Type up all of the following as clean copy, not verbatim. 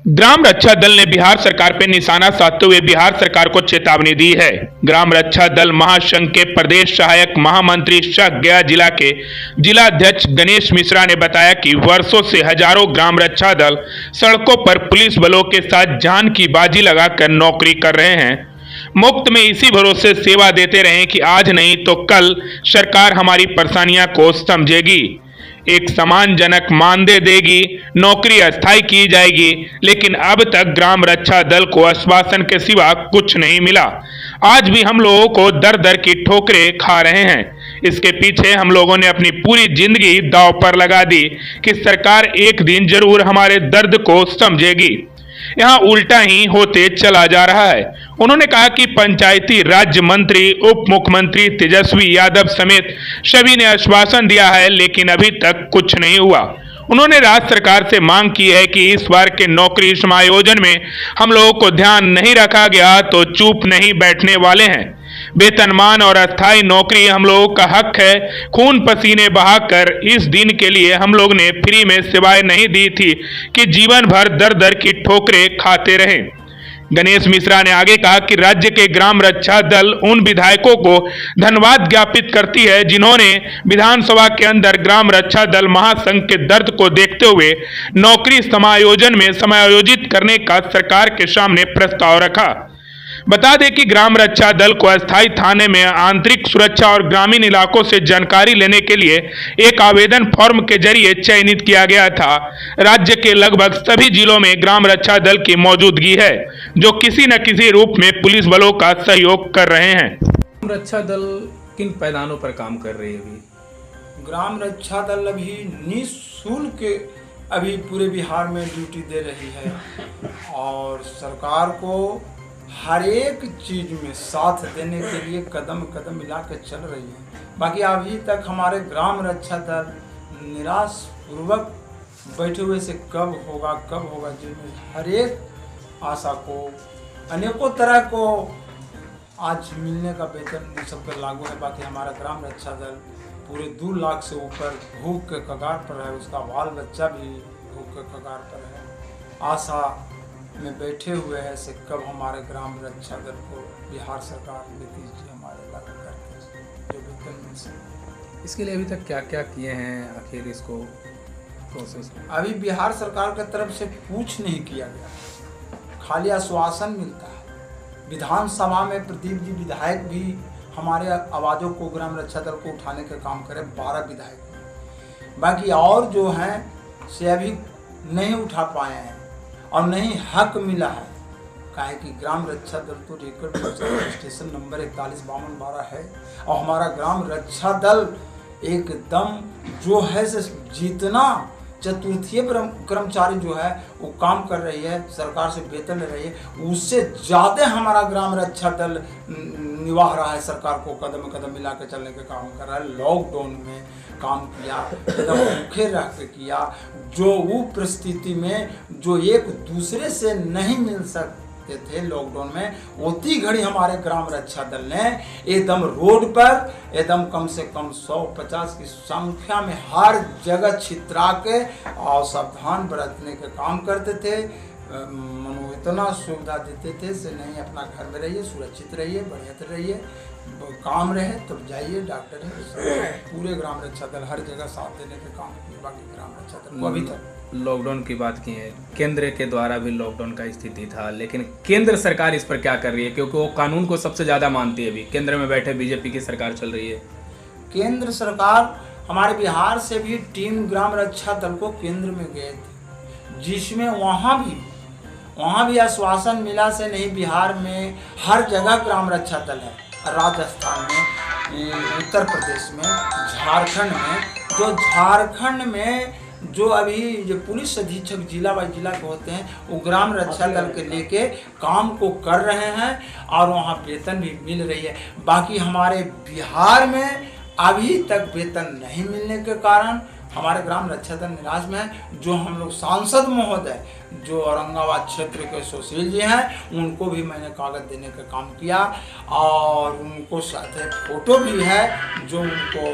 ग्राम रक्षा दल ने बिहार सरकार पर निशाना साधते हुए बिहार सरकार को चेतावनी दी है। ग्राम रक्षा दल महासंघ के प्रदेश सहायक महामंत्री सह गया जिला के जिलाध्यक्ष गणेश मिश्रा ने बताया कि वर्षों से हजारों ग्राम रक्षा दल सड़कों पर पुलिस बलों के साथ जान की बाजी लगाकर नौकरी कर रहे हैं। मुफ्त में इसी भरोसे सेवा देते रहे कि आज नहीं तो कल सरकार हमारी परेशानियां को समझेगी, एक सम्मानजनक मानदेय देगी, नौकरी अस्थायी की जाएगी। लेकिन अब तक ग्राम रक्षा दल को आश्वासन के सिवा कुछ नहीं मिला। आज भी हम लोगों को दर दर की ठोकरें खा रहे हैं। इसके पीछे हम लोगों ने अपनी पूरी जिंदगी दांव पर लगा दी कि सरकार एक दिन जरूर हमारे दर्द को समझेगी। यहाँ उल्टा ही होते चला जा रहा है। उन्होंने कहा कि पंचायती राज्य मंत्री, उप मुख्यमंत्री तेजस्वी यादव समेत सभी ने आश्वासन दिया है, लेकिन अभी तक कुछ नहीं हुआ। उन्होंने राज्य सरकार से मांग की है कि इस बार के नौकरी समायोजन में हम लोगों को ध्यान नहीं रखा गया तो चुप नहीं बैठने वाले हैं। वेतनमान और अस्थायी नौकरी हम लोगों का हक है। खून पसीने बहाकर इस दिन के लिए हम लोग ने फ्री में सेवाएं नहीं दी थी कि जीवन भर दर दर की ठोकरें खाते रहें। गणेश मिश्रा ने आगे कहा कि राज्य के ग्राम रक्षा दल उन विधायकों को धन्यवाद ज्ञापित करती है जिन्होंने विधानसभा के अंदर ग्राम रक्षा दल महासंघ के दर्द को देखते हुए नौकरी समायोजन में समायोजित करने का सरकार के सामने प्रस्ताव रखा। बता दें कि ग्राम रक्षा दल को अस्थायी थाने में आंतरिक सुरक्षा और ग्रामीण इलाकों से जानकारी लेने के लिए एक आवेदन फॉर्म के जरिए चयनित किया गया था। राज्य के लगभग सभी जिलों में ग्राम रक्षा दल की मौजूदगी है जो किसी न किसी रूप में पुलिस बलों का सहयोग कर रहे हैं। ग्राम रक्षा दल किन पैमानों पर काम कर रही है? अभी ग्राम रक्षा दल अभी निःशुल्क अभी पूरे बिहार में ड्यूटी दे रही है और सरकार को हर एक चीज में साथ देने के लिए कदम कदम मिला के चल रही है। बाकी अभी तक हमारे ग्राम रक्षा दल निराश पूर्वक बैठे हुए से कब होगा जिनमें हर एक आशा को अनेकों तरह को आज मिलने का वेतन सब पर लागू है। बाकी हमारा ग्राम रक्षा दल पूरे 2 लाख से ऊपर भूख के कगार पर है, उसका बाल बच्चा भी भूख के कगार पर है। आशा में बैठे हुए हैं से कब हमारे ग्राम रक्षा दल को बिहार सरकार देती है हमारे लागू करके जो वेतन मिल सके। इसके लिए अभी तक क्या क्या किए हैं आखिर इसको प्रोसेस? अभी बिहार सरकार की तरफ से कुछ नहीं किया गया, खाली आश्वासन मिलता है। विधानसभा में प्रदीप जी विधायक भी हमारे आवाज़ों को ग्राम रक्षा दल को उठाने का काम करे, 12 विधायक। बाकी और जो हैं से अभी नहीं उठा पाए हैं और नहीं हक मिला है। काहे कि ग्राम रक्षा दल तो रेकर्ड स्टेशन नंबर 415212 है और हमारा ग्राम रक्षा दल एकदम जो है से जितना चतुर्थीय कर्मचारी जो है वो काम कर रही है, सरकार से वेतन ले रही है, उससे ज़्यादा हमारा ग्राम रक्षा दल निभाह रहा है। सरकार को कदम कदम मिला के चलने का काम कर रहा है। लॉकडाउन में काम किया, एकदम भूखे रह के किया, जो वो परिस्थिति में जो एक दूसरे से नहीं मिल सकते थे लॉकडाउन में, उतनी घड़ी हमारे ग्राम रक्षा दल ने एकदम रोड पर एकदम कम से कम 150 की संख्या में हर जगह छितरा के और सावधान बरतने का काम करते थे। मनो इतना सुविधा देते थे से नहीं अपना घर में रहिए, सुरक्षित रहिए, बढ़िया रहिए, काम रहे तो जाइए, डॉक्टर है। पूरे ग्राम रक्षा दल हर जगह साथ देने के काम किए। बाकी ग्राम रक्षा दल को अभी तक लॉकडाउन की बात की है, केंद्र के द्वारा भी लॉकडाउन का स्थिति था, लेकिन केंद्र सरकार इस पर क्या कर रही है? क्योंकि वो कानून को सबसे ज़्यादा मानती है। अभी केंद्र में बैठे बीजेपी की सरकार चल रही है। केंद्र सरकार हमारे बिहार से भी टीम ग्राम रक्षा दल को केंद्र में गए थे, जिसमें वहाँ भी आश्वासन मिला से नहीं। बिहार में हर जगह ग्राम रक्षा दल है, राजस्थान में, उत्तर प्रदेश में, झारखंड में जो अभी जो पुलिस अधीक्षक जिला बाई जिला के होते हैं वो ग्राम रक्षा दल के लेके काम को कर रहे हैं और वहाँ वेतन भी मिल रही है। बाकी हमारे बिहार में अभी तक वेतन नहीं मिलने के कारण हमारे ग्राम रक्षा दल निराश में है। जो हम लोग सांसद महोदय जो औरंगाबाद क्षेत्र के सुशील जी हैं, उनको भी मैंने कागज़ देने का काम किया और उनको साथ फोटो भी है जो उनको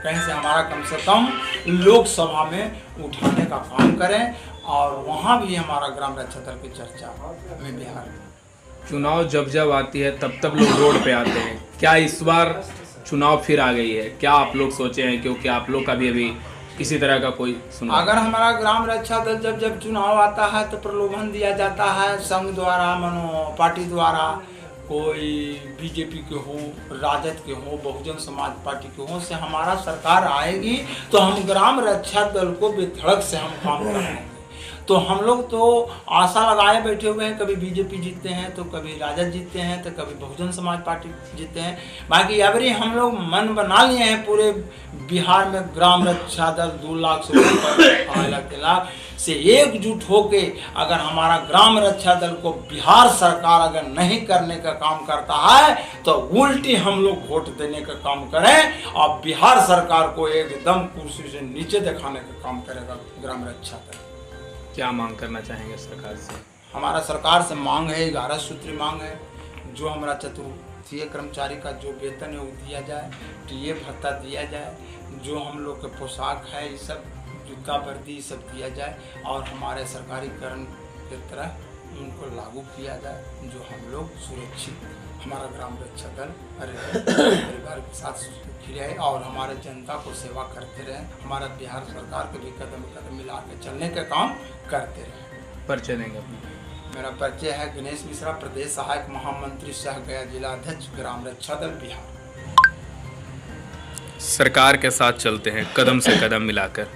कहीं से हमारा कम से कम लोकसभा में उठाने का काम करें और वहाँ भी हमारा ग्राम रक्षा दल की चर्चा में बिहार में। चुनाव जब आती है तब लोग रोड पे आते हैं। क्या इस बार चुनाव फिर आ गई है? क्या आप लोग सोचे हैं? क्योंकि आप लोग का भी अभी किसी तरह का कोई सुना। अगर हमारा ग्राम रक्षा दल जब चुनाव आता है तो प्रलोभन दिया जाता है संघ द्वारा, मनो पार्टी द्वारा, कोई बीजेपी के हो, राजद के हो, बहुजन समाज पार्टी के हो, से हमारा सरकार आएगी तो हम ग्राम रक्षा दल को बेधड़क से हम काम कराएंगे। तो हम लोग तो आशा लगाए बैठे हुए हैं, कभी बीजेपी जीतते हैं तो कभी राजद जीतते हैं तो कभी बहुजन समाज पार्टी जीतते हैं। बाकी अबरी हम लोग मन बना लिए हैं पूरे बिहार में ग्राम रक्षा दल 2 लाख से ऊपर से एकजुट होके अगर हमारा ग्राम रक्षा दल को बिहार सरकार अगर नहीं करने का काम करता है तो उल्टी हम लोग वोट देने का काम करें और बिहार सरकार को एकदम कुर्सी से नीचे दिखाने का काम करेगा ग्राम रक्षा दल। क्या मांग करना चाहेंगे सरकार से? हमारा सरकार से मांग है 11 सूत्री मांग है। जो हमारा चतुर्थीय कर्मचारी का जो वेतन है वो दिया जाए, टीए भत्ता दिया जाए, जो हम लोग के पोशाक है ये सब, जूता वर्दी सब दिया जाए और हमारे सरकारीकरण की तरह उनको लागू किया जाए, जो हम लोग सुरक्षित हमारा ग्राम रक्षा दल परिवार के साथ सुखी रहे और हमारे जनता को सेवा करते रहे। हमारा बिहार सरकार को भी कदम कदम मिला के चलने का काम करते रहे। परिचय देंगे अपना? मेरा परिचय है गणेश मिश्रा, प्रदेश सहायक महामंत्री सह गया जिला अध्यक्ष ग्राम रक्षा दल बिहार। सरकार के साथ चलते हैं कदम से कदम मिलाकर,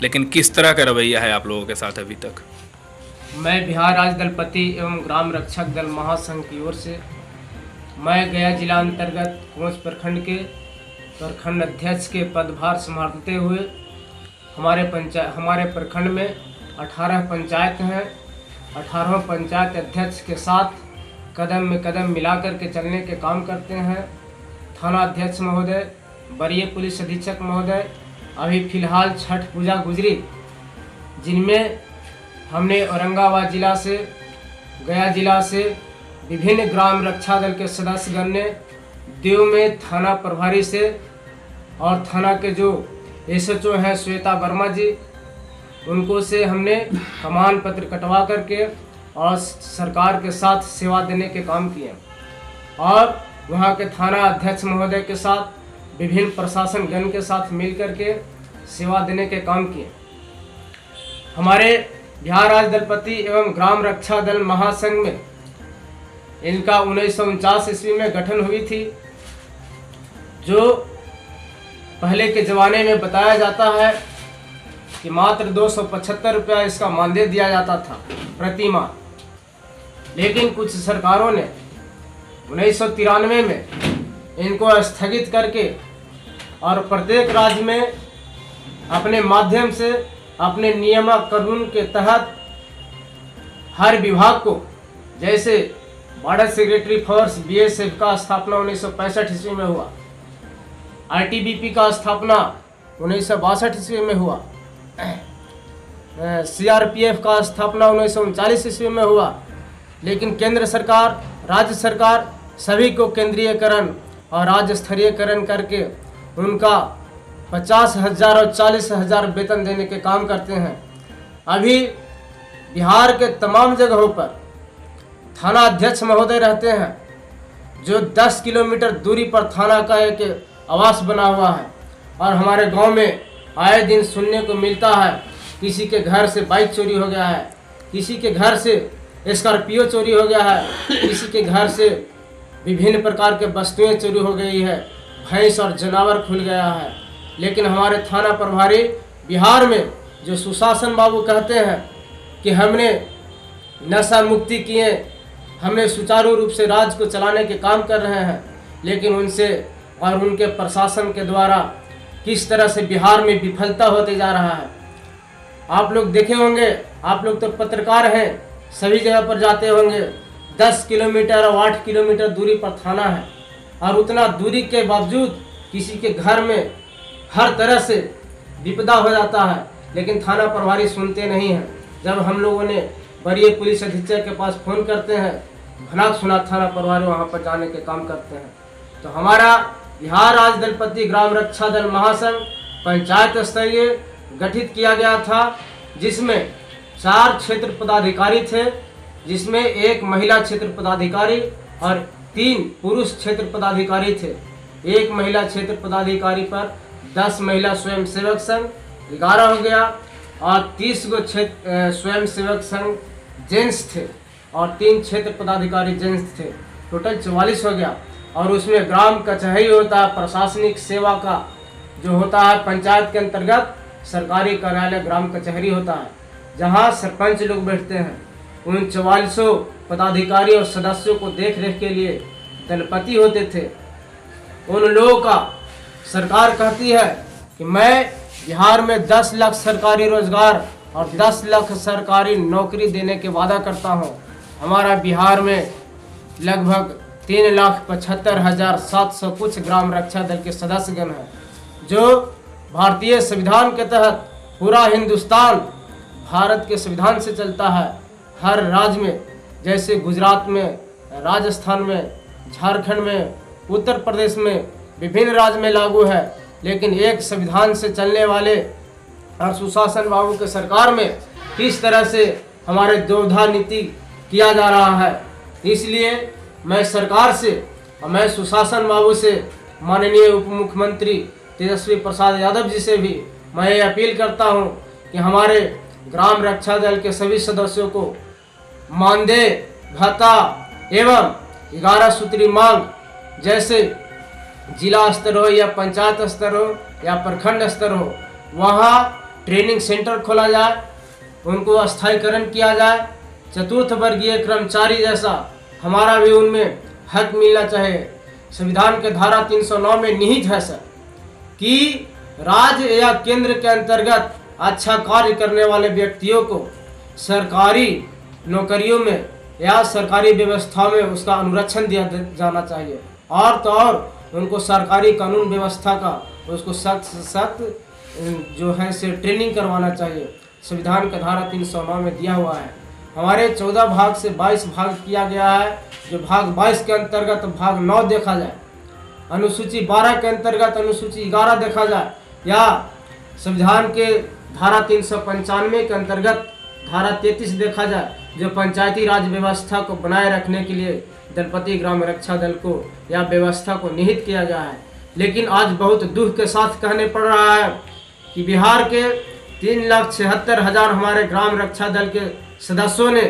लेकिन किस तरह का रवैया है आप लोगों के साथ अभी तक? मैं बिहार राज्य दलपति एवं ग्राम रक्षक दल महासंघ की ओर से मैं गया जिला अंतर्गत कोंच प्रखंड के प्रखंड अध्यक्ष के पदभार संभालते हुए हमारे प्रखंड में 18 पंचायत हैं। 18 पंचायत अध्यक्ष के साथ कदम में कदम मिलाकर के चलने के काम करते हैं। थाना अध्यक्ष महोदय, वरीय पुलिस अधीक्षक महोदय, अभी फिलहाल छठ पूजा गुजरी जिनमें हमने औरंगाबाद जिला से, गया जिला से विभिन्न ग्राम रक्षा दल के सदस्यगण ने देव में थाना प्रभारी से और थाना के जो एसएचओ हैं श्वेता वर्मा जी, उनको से हमने प्रमाण पत्र कटवा करके और सरकार के साथ सेवा देने के काम किए और वहाँ के थाना अध्यक्ष महोदय के साथ विभिन्न प्रशासन गण के साथ मिल करके सेवा देने के काम किए। हमारे बिहार राज्य दलपति एवं ग्राम रक्षा दल महासंघ में इनका 1949 ईस्वी में गठन हुई थी। जो पहले के ज़माने में बताया जाता है कि मात्र 275 रुपया इसका मानदेय दिया जाता था प्रति माह, लेकिन कुछ सरकारों ने 1993 में इनको स्थगित करके और प्रत्येक राज्य में अपने माध्यम से अपने नियामक कानून के तहत हर विभाग को, जैसे बॉर्डर सेक्रेटरी फोर्स BSF का स्थापना 1965 ईस्वी में हुआ, ITBP का स्थापना 1962 ईस्वी में हुआ, CRPF का स्थापना 1939 ईस्वी में हुआ, लेकिन केंद्र सरकार, राज्य सरकार सभी को केंद्रीयकरण और राज्य स्तरीयकरण करके उनका 50,000 और 40,000 वेतन देने के काम करते हैं। अभी बिहार के तमाम जगहों पर थाना अध्यक्ष महोदय रहते हैं, जो 10 किलोमीटर दूरी पर थाना का एक आवास बना हुआ है और हमारे गांव में आए दिन सुनने को मिलता है किसी के घर से बाइक चोरी हो गया है, किसी के घर से स्कॉर्पियो चोरी हो गया है, किसी के घर से विभिन्न प्रकार के वस्तुएं चोरी हो गई है, भैंस और जानवर खुल गया है। लेकिन हमारे थाना प्रभारी बिहार में जो सुशासन बाबू कहते हैं कि हमने नशा मुक्ति किए, हमने सुचारू रूप से राज्य को चलाने के काम कर रहे हैं, लेकिन उनसे और उनके प्रशासन के द्वारा किस तरह से बिहार में विफलता होते जा रहा है। आप लोग देखे होंगे, आप लोग तो पत्रकार हैं, सभी जगह पर जाते होंगे, 10 किलोमीटर और 8 किलोमीटर दूरी पर थाना है और उतना दूरी के बावजूद किसी के घर में हर तरह से विपदा हो जाता है, लेकिन थाना प्रभारी सुनते नहीं हैं। जब हम लोगों ने वरीय पुलिस अधीक्षक के पास फ़ोन करते हैं, भनक सुना थाना प्रभारी वहाँ पर जाने के काम करते हैं। तो हमारा बिहार राज्य दलपति ग्राम रक्षा दल महासंघ पंचायत स्तरीय गठित किया गया था, जिसमें 4 क्षेत्र पदाधिकारी थे, जिसमें 1 महिला क्षेत्र पदाधिकारी और 3 पुरुष क्षेत्र पदाधिकारी थे। 1 महिला क्षेत्र पदाधिकारी पर 10 महिला स्वयंसेवक संघ 11 हो गया और 30 गो क्षेत्र स्वयंसेवक संघ जेंट्स थे और 3 क्षेत्र पदाधिकारी जेंट्स थे। टोटल 44 हो गया। और उसमें ग्राम कचहरी होता है, प्रशासनिक सेवा का जो होता है पंचायत के अंतर्गत सरकारी कार्यालय ग्राम कचहरी होता है, जहां सरपंच लोग बैठते हैं। उन 4400 पदाधिकारी और सदस्यों को देख रेख के लिए दलपति होते थे। उन लोगों का सरकार कहती है कि मैं बिहार में 10 लाख सरकारी रोजगार और 10 लाख सरकारी नौकरी देने के वादा करता हूं। हमारा बिहार में लगभग 3,75,700 कुछ ग्राम रक्षा दल के सदस्यगण हैं, जो भारतीय संविधान के तहत पूरा हिंदुस्तान भारत के संविधान से चलता है। हर राज्य में, जैसे गुजरात में, राजस्थान में, झारखंड में, उत्तर प्रदेश में, विभिन्न राज्य में लागू है, लेकिन एक संविधान से चलने वाले और सुशासन बाबू के सरकार में किस तरह से हमारे द्विधा नीति किया जा रहा है। इसलिए मैं सरकार से और मैं सुशासन बाबू से, माननीय उप मुख्यमंत्री तेजस्वी प्रसाद यादव जी से भी मैं ये अपील करता हूं कि हमारे ग्राम रक्षा दल के सभी सदस्यों को मानदेय भत्ता एवं 11 सूत्री मांग, जैसे जिला स्तर हो या पंचायत स्तर हो या प्रखंड स्तर हो, वहाँ ट्रेनिंग सेंटर खोला जाए, उनको अस्थायीकरण किया जाए। चतुर्थ वर्गीय कर्मचारी जैसा हमारा भी उनमें हक मिलना चाहिए। संविधान के धारा 309 में निहित है सर कि राज्य या केंद्र के अंतर्गत अच्छा कार्य करने वाले व्यक्तियों को सरकारी नौकरियों में या सरकारी व्यवस्था में उसका अनुरक्षण दिया जाना चाहिए। और तो और उनको सरकारी कानून व्यवस्था का उसको सख्त जो है से ट्रेनिंग करवाना चाहिए। संविधान का धारा 309 में दिया हुआ है। हमारे 14 भाग से 22 भाग किया गया है, जो भाग 22 के अंतर्गत भाग 9 देखा जाए, अनुसूची 12 के अंतर्गत अनुसूची 11 देखा जाए, या संविधान के धारा 395 के अंतर्गत धारा 33 देखा जाए, जो पंचायती राज व्यवस्था को बनाए रखने के लिए दलपति ग्राम रक्षा दल को या व्यवस्था को निहित किया गया है। लेकिन आज बहुत दुख के साथ कहने पड़ रहा है कि बिहार के 3,76,000 हमारे ग्राम रक्षा दल के सदस्यों ने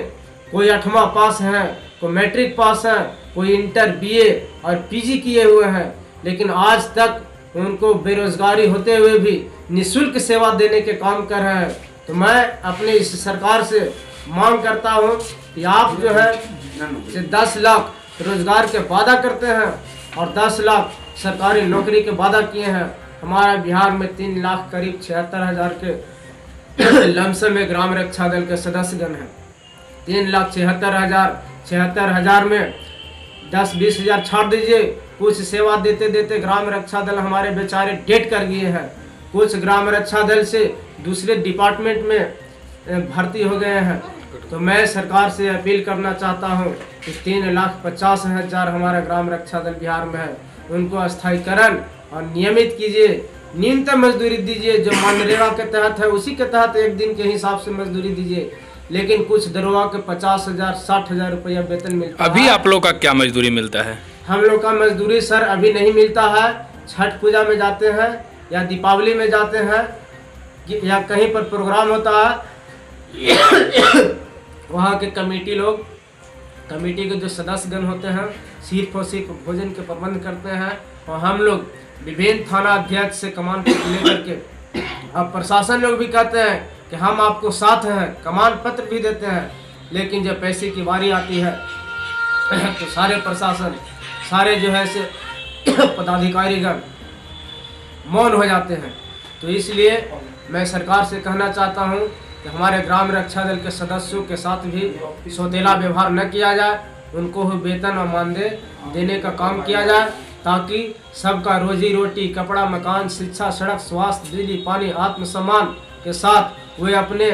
कोई 8वां पास हैं, कोई मैट्रिक पास हैं, कोई इंटर बीए और पीजी किए हुए हैं, लेकिन आज तक उनको बेरोजगारी होते हुए भी निःशुल्क सेवा देने के काम कर रहे हैं। तो मैं अपने इस सरकार से मांग करता हूं कि आप जो है 10 लाख रोजगार के वादा करते हैं और 10 लाख सरकारी नौकरी के वादा किए हैं। हमारा बिहार में 3 लाख करीब 76,000 के लमसम में ग्राम रक्षा दल के सदस्यगण हैं। 3,76,000 में 10-20 हज़ार छाड़ दीजिए। कुछ सेवा देते देते ग्राम रक्षा दल हमारे बेचारे डेट कर गए हैं। कुछ ग्राम रक्षा दल से दूसरे डिपार्टमेंट में भर्ती हो गए हैं। तो मैं सरकार से अपील करना चाहता हूं कि 3,50,000 हमारा ग्राम रक्षा दल बिहार में है, उनको अस्थायीकरण और नियमित कीजिए। न्यूनतम मजदूरी दीजिए, जो मनरेगा के तहत है उसी के तहत एक दिन के हिसाब से मजदूरी दीजिए। लेकिन कुछ दरोगा के 50,000 60,000 रुपया वेतन मिलता है। अभी आप लोग का क्या मजदूरी मिलता है? हम लोग का मजदूरी सर अभी नहीं मिलता है। छठ पूजा में जाते हैं या दीपावली में जाते हैं या कहीं पर प्रोग्राम होता है, वहाँ के कमेटी लोग, कमेटी के जो सदस्यगण होते हैं सिर्फ और सिर्फ भोजन के प्रबंध करते हैं। और हम लोग विभिन्न थाना अध्यक्ष से कमान पत्र लेकर के, अब प्रशासन लोग भी कहते हैं कि हम आपको साथ हैं, कमान पत्र भी देते हैं, लेकिन जब पैसे की बारी आती है तो सारे प्रशासन, सारे जो है से पदाधिकारीगण मौन हो जाते हैं। तो इसलिए मैं सरकार से कहना चाहता हूं कि हमारे ग्राम रक्षा दल के सदस्यों के साथ भी सौतेला व्यवहार न किया जाए, उनको वेतन और मानदेय देने का काम किया जाए। ताकि सबका रोजी रोटी, कपड़ा, मकान, शिक्षा, सड़क, स्वास्थ्य, बिजली, पानी, आत्मसम्मान के साथ वे अपने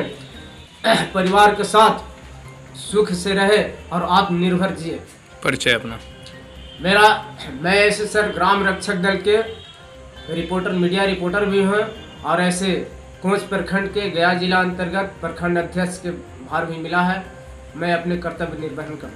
परिवार के साथ सुख से रहे और आत्मनिर्भर जिए। परिचय अपना। मैं ऐसे सर ग्राम रक्षक दल के रिपोर्टर, मीडिया रिपोर्टर भी हूँ और ऐसे कोंच प्रखंड के गया जिला अंतर्गत प्रखंड अध्यक्ष के भार भी मिला है। मैं अपने कर्तव्य निर्वहन करता हूँ।